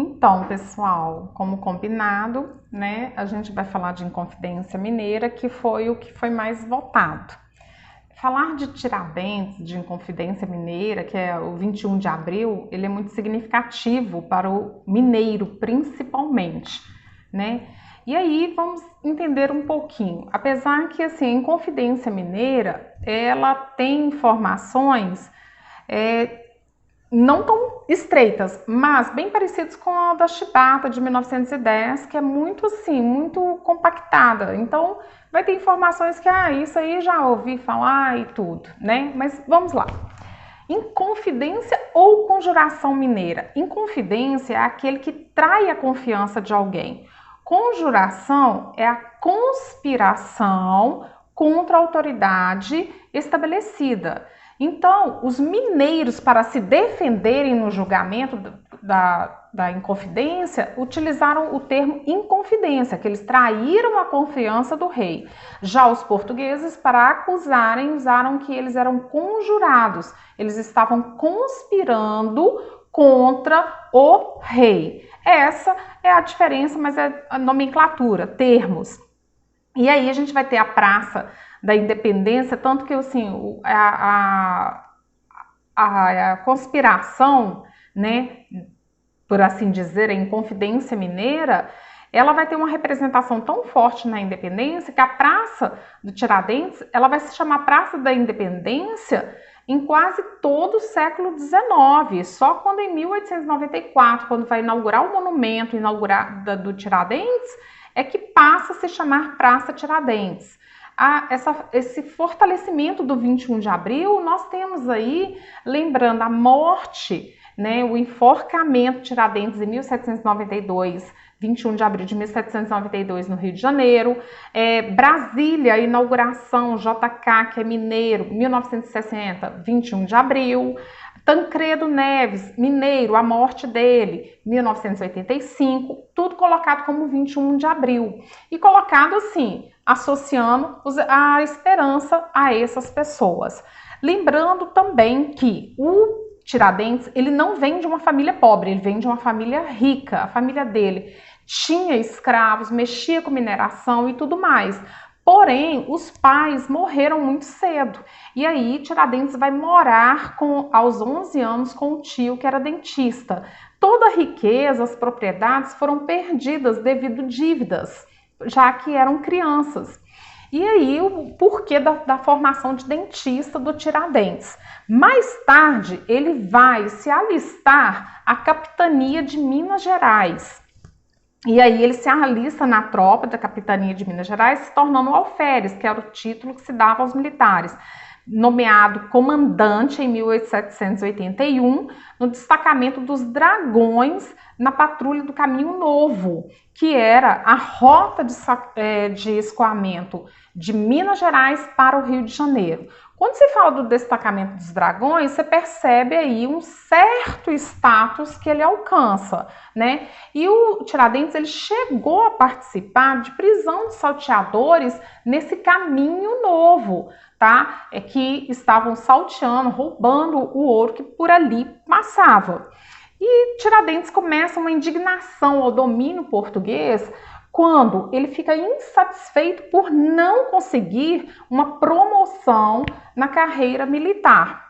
Então, pessoal, como combinado, né, a gente vai falar de Inconfidência Mineira, que foi o que foi mais votado. Falar de Tiradentes, de Inconfidência Mineira, que é o 21 de abril, ele é muito significativo para o mineiro, principalmente, né? E aí vamos entender um pouquinho. Apesar que, assim, a Inconfidência Mineira, ela tem informações não tão estreitas, mas bem parecidas com a da Chibata de 1910, que é muito assim, muito compactada. Então, vai ter informações que, isso aí já ouvi falar e tudo, né? Mas vamos lá. Inconfidência ou conjuração mineira? Inconfidência é aquele que trai a confiança de alguém. Conjuração é a conspiração contra a autoridade estabelecida. Então, os mineiros, para se defenderem no julgamento da Inconfidência, utilizaram o termo inconfidência, que eles traíram a confiança do rei. Já os portugueses, para acusarem, usaram que eles eram conjurados, eles estavam conspirando contra o rei. Essa é a diferença, mas é a nomenclatura, termos. E aí a gente vai ter a Praça da Independência, tanto que assim, a conspiração, né, por assim dizer, a Inconfidência Mineira, ela vai ter uma representação tão forte na Independência que a Praça do Tiradentes, ela vai se chamar Praça da Independência em quase todo o século XIX. Só quando em 1894, quando vai inaugurar o monumento do Tiradentes, é que passa a se chamar Praça Tiradentes. Esse fortalecimento do 21 de abril, nós temos aí, lembrando a morte, né, o enforcamento de Tiradentes em 1792, 21 de abril de 1792 no Rio de Janeiro, Brasília, a inauguração, JK, que é mineiro, 1960, 21 de abril, Tancredo Neves, mineiro, a morte dele, 1985, tudo colocado como 21 de abril. E colocado assim, associando a esperança a essas pessoas. Lembrando também que o Tiradentes, ele não vem de uma família pobre, ele vem de uma família rica. A família dele tinha escravos, mexia com mineração e tudo mais. Porém, os pais morreram muito cedo. E aí, Tiradentes vai morar aos 11 anos com o tio, que era dentista. Toda a riqueza, as propriedades foram perdidas devido a dívidas, já que eram crianças. E aí, o porquê da formação de dentista do Tiradentes. Mais tarde, ele vai se alistar à capitania de Minas Gerais. E aí ele se alista na tropa da capitania de Minas Gerais, se tornando alferes, que era o título que se dava aos militares. Nomeado comandante em 1781, no destacamento dos Dragões, na patrulha do Caminho Novo, que era a rota de escoamento de Minas Gerais para o Rio de Janeiro. Quando se fala do destacamento dos Dragões, você percebe aí um certo status que ele alcança, né? E o Tiradentes, ele chegou a participar de prisão de salteadores nesse Caminho Novo, tá? Que estavam salteando, roubando o ouro que por ali passava. E Tiradentes começa uma indignação ao domínio português quando ele fica insatisfeito por não conseguir uma promoção na carreira militar.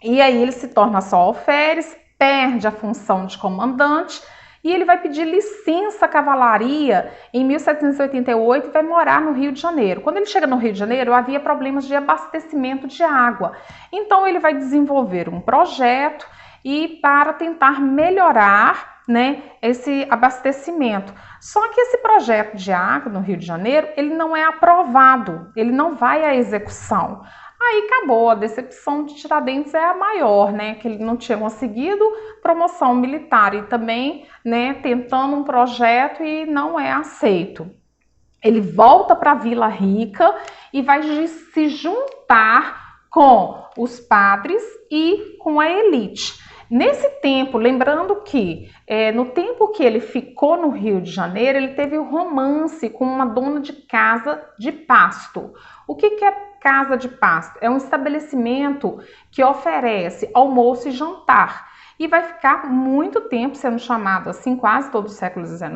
E aí ele se torna só alferes, perde a função de comandante e ele vai pedir licença à cavalaria em 1788 e vai morar no Rio de Janeiro. Quando ele chega no Rio de Janeiro, havia problemas de abastecimento de água. Então ele vai desenvolver um projeto e para tentar melhorar, né, esse abastecimento. Só que esse projeto de água no Rio de Janeiro, ele não é aprovado, ele não vai à execução. Aí acabou, a decepção de Tiradentes é a maior, né, que ele não tinha conseguido promoção militar e também, né, tentando um projeto e não é aceito. Ele volta para a Vila Rica e vai se juntar com os padres e com a elite. Nesse tempo, lembrando que no tempo que ele ficou no Rio de Janeiro, ele teve um romance com uma dona de casa de pasto. O que é casa de pasto? É um estabelecimento que oferece almoço e jantar. e vai ficar muito tempo sendo chamado assim, quase todo o século XIX,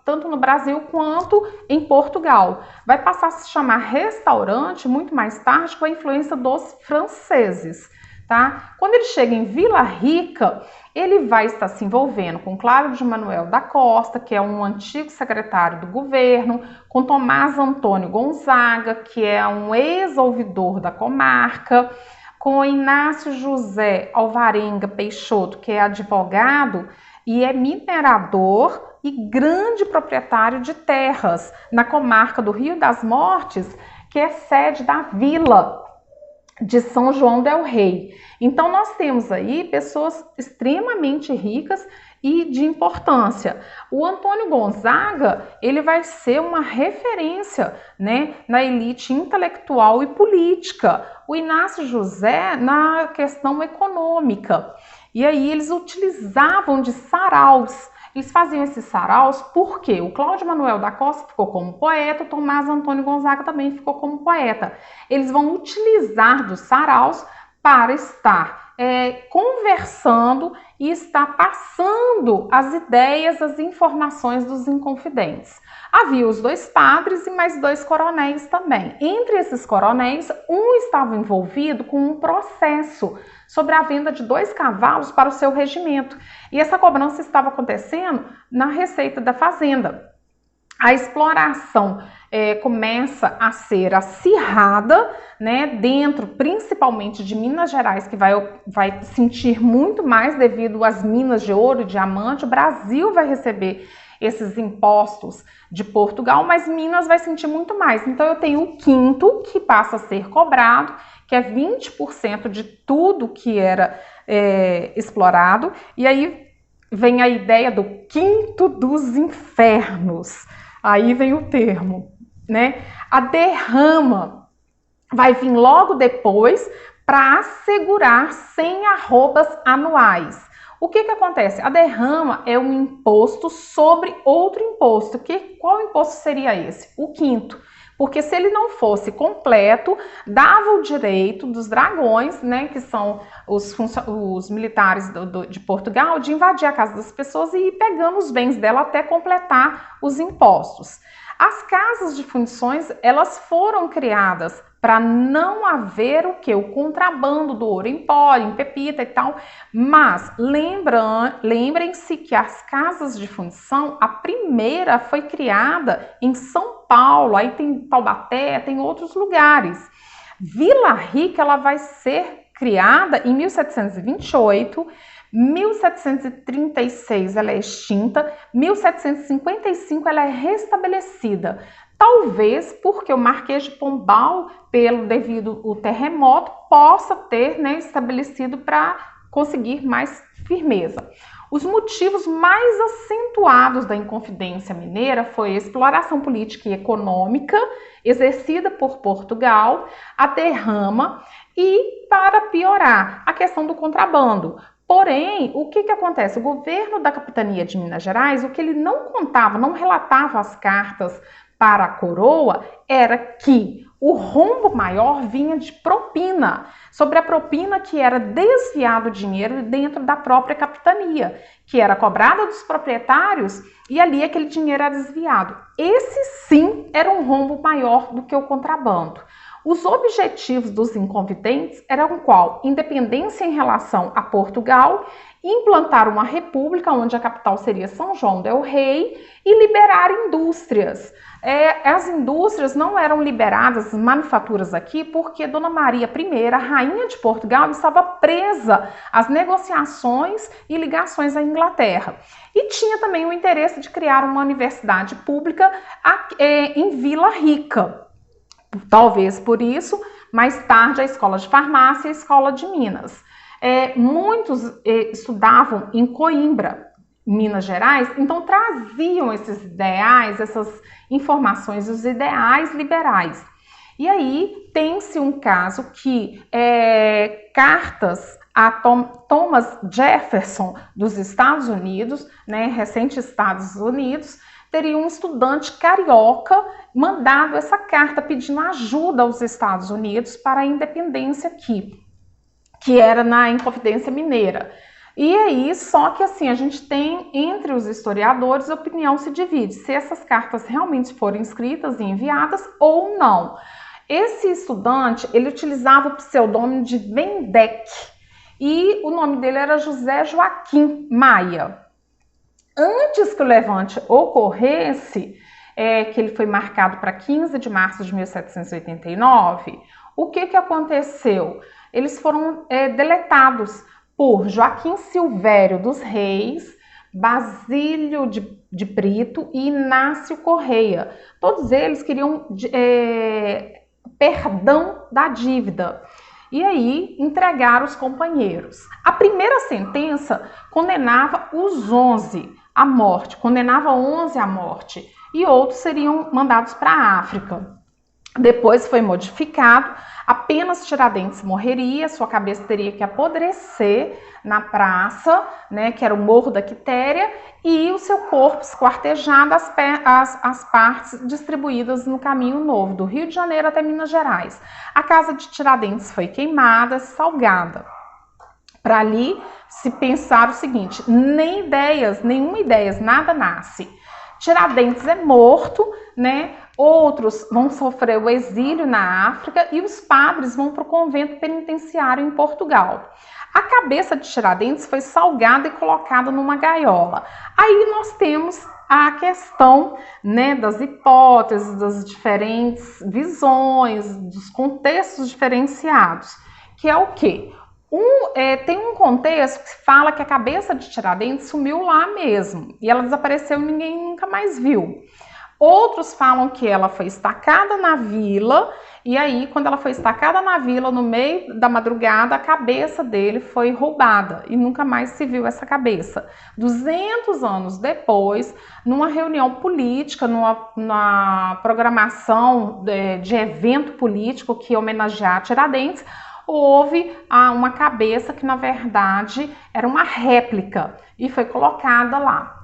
tanto no Brasil quanto em Portugal. Vai passar a se chamar restaurante muito mais tarde com a influência dos franceses, tá? Quando ele chega em Vila Rica, ele vai estar se envolvendo com Cláudio de Manuel da Costa, que é um antigo secretário do governo, com Tomás Antônio Gonzaga, que é um ex-ouvidor da comarca, com Inácio José Alvarenga Peixoto, que é advogado e é minerador e grande proprietário de terras na comarca do Rio das Mortes, que é sede da vila de São João del Rei. Então nós temos aí pessoas extremamente ricas e de importância. O Antônio Gonzaga, ele vai ser uma referência, né, na elite intelectual e política. O Inácio José na questão econômica. E aí eles utilizavam de saraus. Eles faziam esses saraus porque o Cláudio Manuel da Costa ficou como poeta, o Tomás Antônio Gonzaga também ficou como poeta. Eles vão utilizar dos saraus para estar conversando e estar passando as ideias, as informações dos inconfidentes. Havia os 2 padres e mais 2 coronéis também. Entre esses coronéis, um estava envolvido com um processo sobre a venda de 2 cavalos para o seu regimento. E essa cobrança estava acontecendo na Receita da Fazenda. A exploração começa a ser acirrada, né, dentro principalmente de Minas Gerais, que vai sentir muito mais devido às minas de ouro e diamante. O Brasil vai receber esses impostos de Portugal, mas Minas vai sentir muito mais. Então eu tenho o quinto que passa a ser cobrado, que é 20% de tudo que era explorado, e aí vem a ideia do quinto dos infernos. Aí vem o termo, né? A derrama vai vir logo depois para assegurar 100 arrobas anuais. O que acontece? A derrama é um imposto sobre outro imposto. Qual imposto seria esse? O quinto. Porque se ele não fosse completo, dava o direito dos dragões, né, que são os militares de Portugal, de invadir a casa das pessoas e ir pegando os bens dela até completar os impostos. As casas de fundições, elas foram criadas para não haver o que? O contrabando do ouro em pó, em pepita e tal. Mas lembrem-se que as casas de fundição, a primeira foi criada em São Paulo, aí tem Taubaté, tem outros lugares. Vila Rica, ela vai ser criada em 1728, 1736 ela é extinta, 1755 ela é restabelecida. Talvez porque o Marquês de Pombal, devido ao terremoto, possa ter, né, estabelecido para conseguir mais firmeza. Os motivos mais acentuados da Inconfidência Mineira foi a exploração política e econômica exercida por Portugal, a derrama e, para piorar, a questão do contrabando. Porém, o que acontece? O governo da Capitania de Minas Gerais, o que ele não contava, não relatava as cartas para a coroa, era que o rombo maior vinha de propina, sobre a propina que era desviado dinheiro dentro da própria capitania, que era cobrada dos proprietários e ali aquele dinheiro era desviado. Esse sim era um rombo maior do que o contrabando. Os objetivos dos inconfidentes eram qual? Independência em relação a Portugal, implantar uma república onde a capital seria São João del Rei e liberar indústrias. As indústrias não eram liberadas, as manufaturas aqui, porque Dona Maria I, a rainha de Portugal, estava presa às negociações e ligações à Inglaterra. E tinha também o interesse de criar uma universidade pública em Vila Rica. Talvez por isso, mais tarde, a Escola de Farmácia e a Escola de Minas. Muitos estudavam em Coimbra, Minas Gerais, então traziam esses ideais, essas informações, os ideais liberais. E aí tem-se um caso que cartas a Thomas Jefferson dos Estados Unidos, né, recente Estados Unidos, teria um estudante carioca mandado essa carta pedindo ajuda aos Estados Unidos para a independência aqui, que era na Inconfidência Mineira. E aí, só que assim, a gente tem, entre os historiadores, a opinião se divide se essas cartas realmente foram escritas e enviadas ou não. Esse estudante, ele utilizava o pseudônimo de Vendek e o nome dele era José Joaquim Maia. Antes que o levante ocorresse, que ele foi marcado para 15 de março de 1789, o que aconteceu? Eles foram deletados por Joaquim Silvério dos Reis, Basílio de Brito e Inácio Correia. Todos eles queriam perdão da dívida. E aí entregaram os companheiros. A primeira sentença condenava os 11 à morte, condenava 11 à morte, e outros seriam mandados para a África. Depois foi modificado, apenas Tiradentes morreria, sua cabeça teria que apodrecer na praça, né, que era o Morro da Quitéria, e o seu corpo esquartejado, as partes distribuídas no Caminho Novo, do Rio de Janeiro até Minas Gerais. A casa de Tiradentes foi queimada, salgada. Para ali se pensar o seguinte, nenhuma ideia, nada nasce. Tiradentes é morto, né? Outros vão sofrer o exílio na África e os padres vão para o convento penitenciário em Portugal. A cabeça de Tiradentes foi salgada e colocada numa gaiola. Aí nós temos a questão, né, das hipóteses, das diferentes visões, dos contextos diferenciados, que é o quê? Tem um contexto que fala que a cabeça de Tiradentes sumiu lá mesmo e ela desapareceu e ninguém nunca mais viu. Outros falam que ela foi estacada na vila e aí, quando ela foi estacada na vila, no meio da madrugada, a cabeça dele foi roubada e nunca mais se viu essa cabeça. 200 anos depois, numa reunião política, numa programação de evento político que homenagear Tiradentes, houve uma cabeça que, na verdade, era uma réplica e foi colocada lá.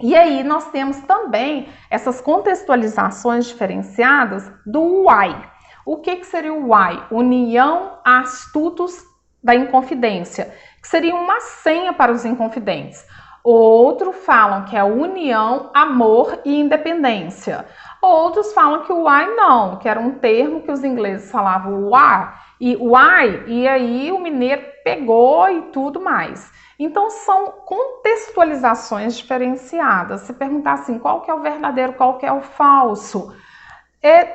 E aí nós temos também essas contextualizações diferenciadas do UAI. O que seria o UAI? União Astutos da Inconfidência, que seria uma senha para os inconfidentes. Outros falam que é União, Amor e Independência. Outros falam que o UAI não, que era um termo que os ingleses falavam UAI, e aí o mineiro pegou e tudo mais. Então são contextualizações diferenciadas. Se perguntar assim, qual que é o verdadeiro, qual que é o falso,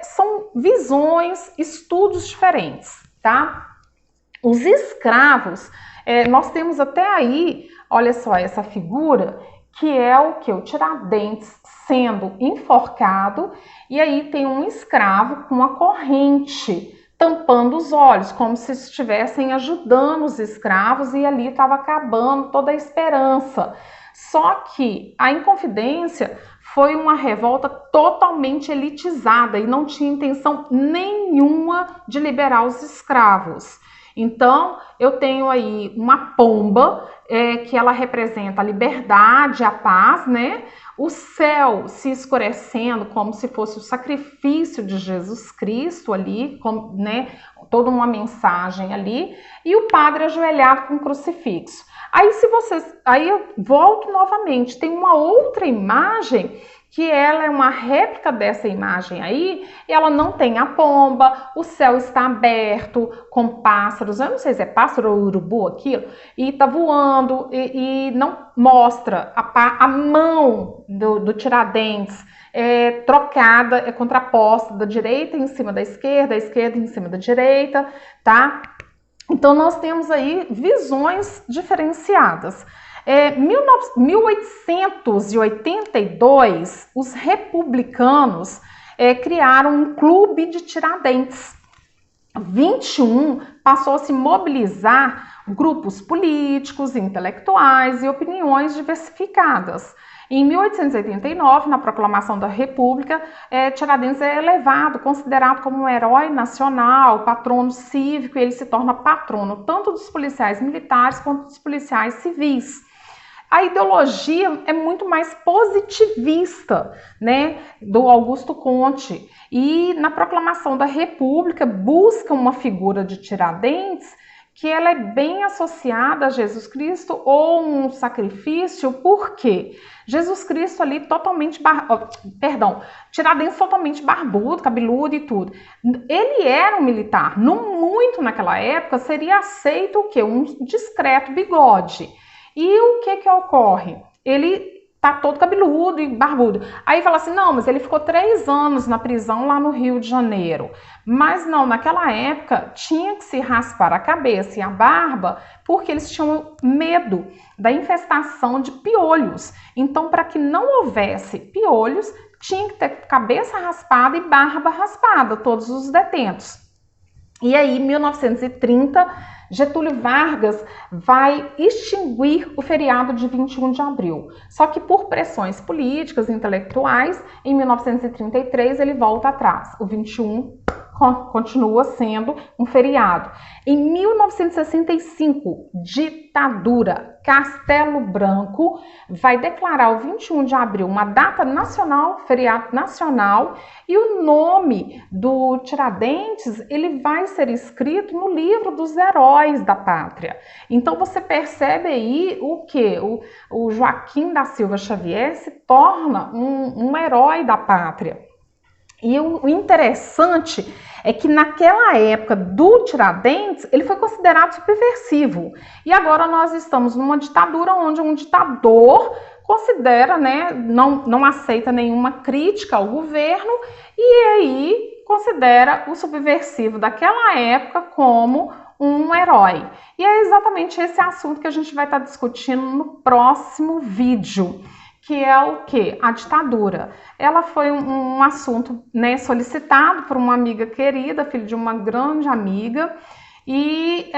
são visões, estudos diferentes, tá? Os escravos, nós temos até aí, olha só, essa figura, que é o que? O Tiradentes sendo enforcado, e aí tem um escravo com uma corrente tampando os olhos, como se estivessem ajudando os escravos e ali estava acabando toda a esperança. Só que a Inconfidência foi uma revolta totalmente elitizada e não tinha intenção nenhuma de liberar os escravos. Então, eu tenho aí uma pomba, que ela representa a liberdade, a paz, né? O céu se escurecendo como se fosse o sacrifício de Jesus Cristo ali, né? Toda uma mensagem ali, e o padre ajoelhado com um crucifixo. Aí eu volto novamente, tem uma outra imagem que ela é uma réplica dessa imagem aí, e ela não tem a pomba, o céu está aberto com pássaros, eu não sei se é pássaro ou urubu aquilo, e tá voando e não mostra a mão do Tiradentes trocada, contraposta da direita em cima da esquerda, a esquerda em cima da direita, tá? Então nós temos aí visões diferenciadas. 1882, os republicanos criaram um clube de Tiradentes. 21 passou a se mobilizar grupos políticos, intelectuais e opiniões diversificadas. Em 1889, na proclamação da República, Tiradentes é elevado, considerado como um herói nacional, patrono cívico, e ele se torna patrono tanto dos policiais militares quanto dos policiais civis. A ideologia é muito mais positivista, né, do Augusto Conte, e na proclamação da República busca uma figura de Tiradentes que ela é bem associada a Jesus Cristo ou um sacrifício, por quê? Jesus Cristo ali totalmente, Tiradentes totalmente barbudo, cabeludo e tudo. Ele era um militar, não muito naquela época seria aceito o quê? Um discreto bigode. E o que ocorre? Ele tá todo cabeludo e barbudo. Aí fala assim, não, mas ele ficou 3 anos na prisão lá no Rio de Janeiro. Mas não, naquela época tinha que se raspar a cabeça e a barba porque eles tinham medo da infestação de piolhos. Então, para que não houvesse piolhos, tinha que ter cabeça raspada e barba raspada, todos os detentos. E aí, em 1930, Getúlio Vargas vai extinguir o feriado de 21 de abril. Só que por pressões políticas e intelectuais, em 1933 ele volta atrás. O 21 continua sendo um feriado. Em 1965, ditadura. Castelo Branco vai declarar o 21 de abril uma data nacional, feriado nacional, e o nome do Tiradentes ele vai ser escrito no livro dos heróis da pátria. Então você percebe aí o que? O Joaquim da Silva Xavier se torna um herói da pátria. E o interessante é que naquela época do Tiradentes, ele foi considerado subversivo. E agora nós estamos numa ditadura onde um ditador considera, né, não aceita nenhuma crítica ao governo e aí considera o subversivo daquela época como um herói. E é exatamente esse assunto que a gente vai estar discutindo no próximo vídeo, que é o que? A ditadura. Ela foi um assunto, né, solicitado por uma amiga querida, filha de uma grande amiga, e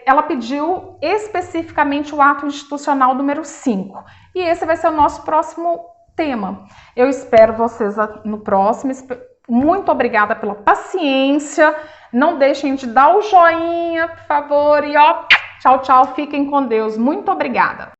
ela pediu especificamente o ato institucional número 5. E esse vai ser o nosso próximo tema. Eu espero vocês no próximo. Muito obrigada pela paciência. Não deixem de dar o joinha, por favor. E ó, tchau, tchau. Fiquem com Deus. Muito obrigada.